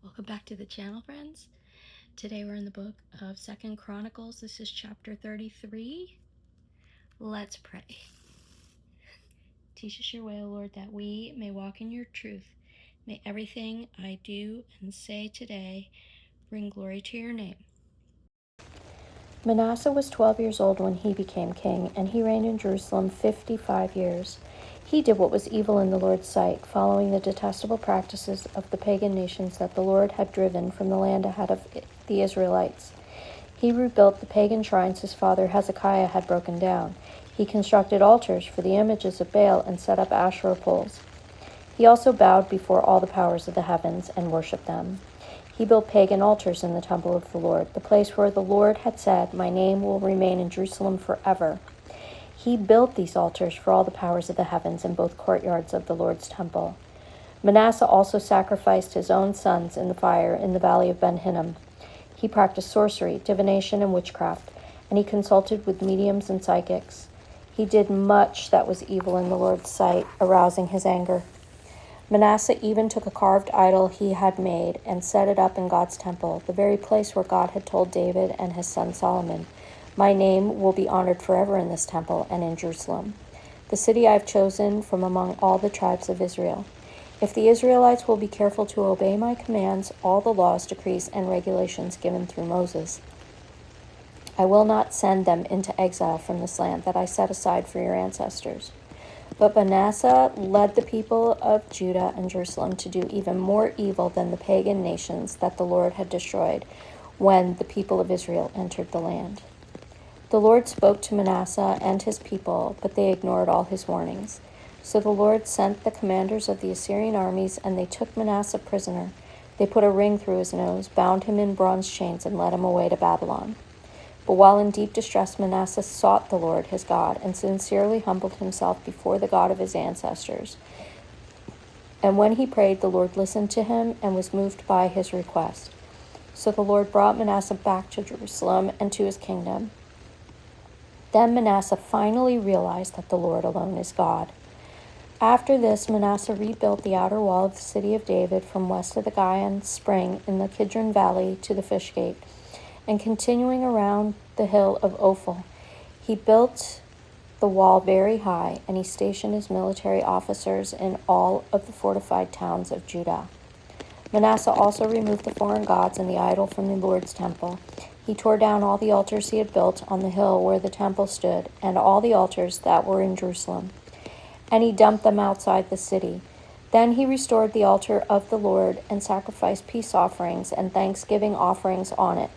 Welcome back to the channel, friends. Today we're in the book of 2 Chronicles. This is chapter 33. Let's pray. Teach us your way, O Lord, that we may walk in your truth. May everything I do and say today bring glory to your name. Manasseh was 12 years old when he became king, and he reigned in Jerusalem 55 years. He did what was evil in the Lord's sight, following the detestable practices of the pagan nations that the Lord had driven from the land ahead of the Israelites. He rebuilt the pagan shrines his father Hezekiah had broken down. He constructed altars for the images of Baal and set up Asherah poles. He also bowed before all the powers of the heavens and worshipped them. He built pagan altars in the temple of the Lord, the place where the Lord had said, "My name will remain in Jerusalem forever." He built these altars for all the powers of the heavens in both courtyards of the Lord's temple. Manasseh also sacrificed his own sons in the fire in the valley of Ben Hinnom. He practiced sorcery, divination, and witchcraft, and he consulted with mediums and psychics. He did much that was evil in the Lord's sight, arousing his anger. Manasseh even took a carved idol he had made and set it up in God's temple, the very place where God had told David and his son Solomon, "My name will be honored forever in this temple and in Jerusalem, the city I have chosen from among all the tribes of Israel. If the Israelites will be careful to obey my commands, all the laws, decrees, and regulations given through Moses, I will not send them into exile from this land that I set aside for your ancestors." But Manasseh led the people of Judah and Jerusalem to do even more evil than the pagan nations that the Lord had destroyed when the people of Israel entered the land. The Lord spoke to Manasseh and his people, but they ignored all his warnings. So the Lord sent the commanders of the Assyrian armies, and they took Manasseh prisoner. They put a ring through his nose, bound him in bronze chains, and led him away to Babylon. But while in deep distress, Manasseh sought the Lord his God and sincerely humbled himself before the God of his ancestors. And when he prayed, the Lord listened to him and was moved by his request. So the Lord brought Manasseh back to Jerusalem and to his kingdom. Then Manasseh finally realized that the Lord alone is God. After this, Manasseh rebuilt the outer wall of the city of David from west of the Gihon spring in the Kidron Valley to the Fish Gate, and continuing around the hill of Ophel. He built the wall very high, and he stationed his military officers in all of the fortified towns of Judah. Manasseh also removed the foreign gods and the idol from the Lord's temple. He tore down all the altars he had built on the hill where the temple stood, and all the altars that were in Jerusalem, and he dumped them outside the city. Then he restored the altar of the Lord and sacrificed peace offerings and thanksgiving offerings on it.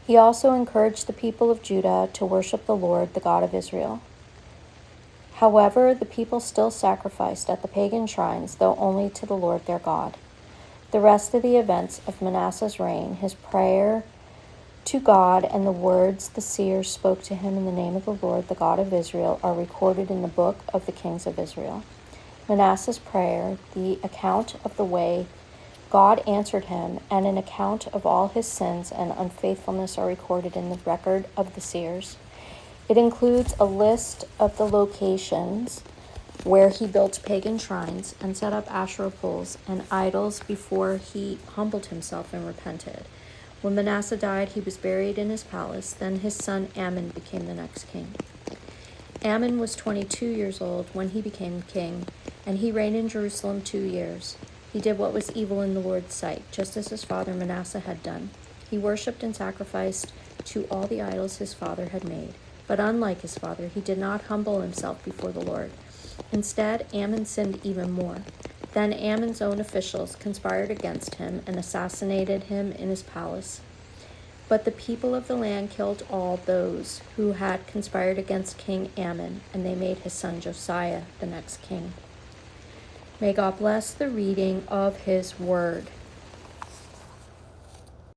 He also encouraged the people of Judah to worship the Lord, the God of Israel. However, the people still sacrificed at the pagan shrines, though only to the Lord their God. The rest of the events of Manasseh's reign, his prayer to God, and the words the seers spoke to him in the name of the Lord, the God of Israel, are recorded in the book of the kings of Israel. Manasseh's prayer, the account of the way God answered him, and an account of all his sins and unfaithfulness are recorded in the record of the seers. It includes a list of the locations where he built pagan shrines and set up Asherah poles and idols before he humbled himself and repented. When Manasseh died, he was buried in his palace. Then his son Amon became the next king. Amon was 22 years old when he became king, and he reigned in Jerusalem 2 years. He did what was evil in the Lord's sight, just as his father Manasseh had done. He worshipped and sacrificed to all the idols his father had made. But unlike his father, he did not humble himself before the Lord. Instead, Amon sinned even more. Then Ammon's own officials conspired against him and assassinated him in his palace. But the people of the land killed all those who had conspired against King Ammon, and they made his son Josiah the next king. May God bless the reading of his word.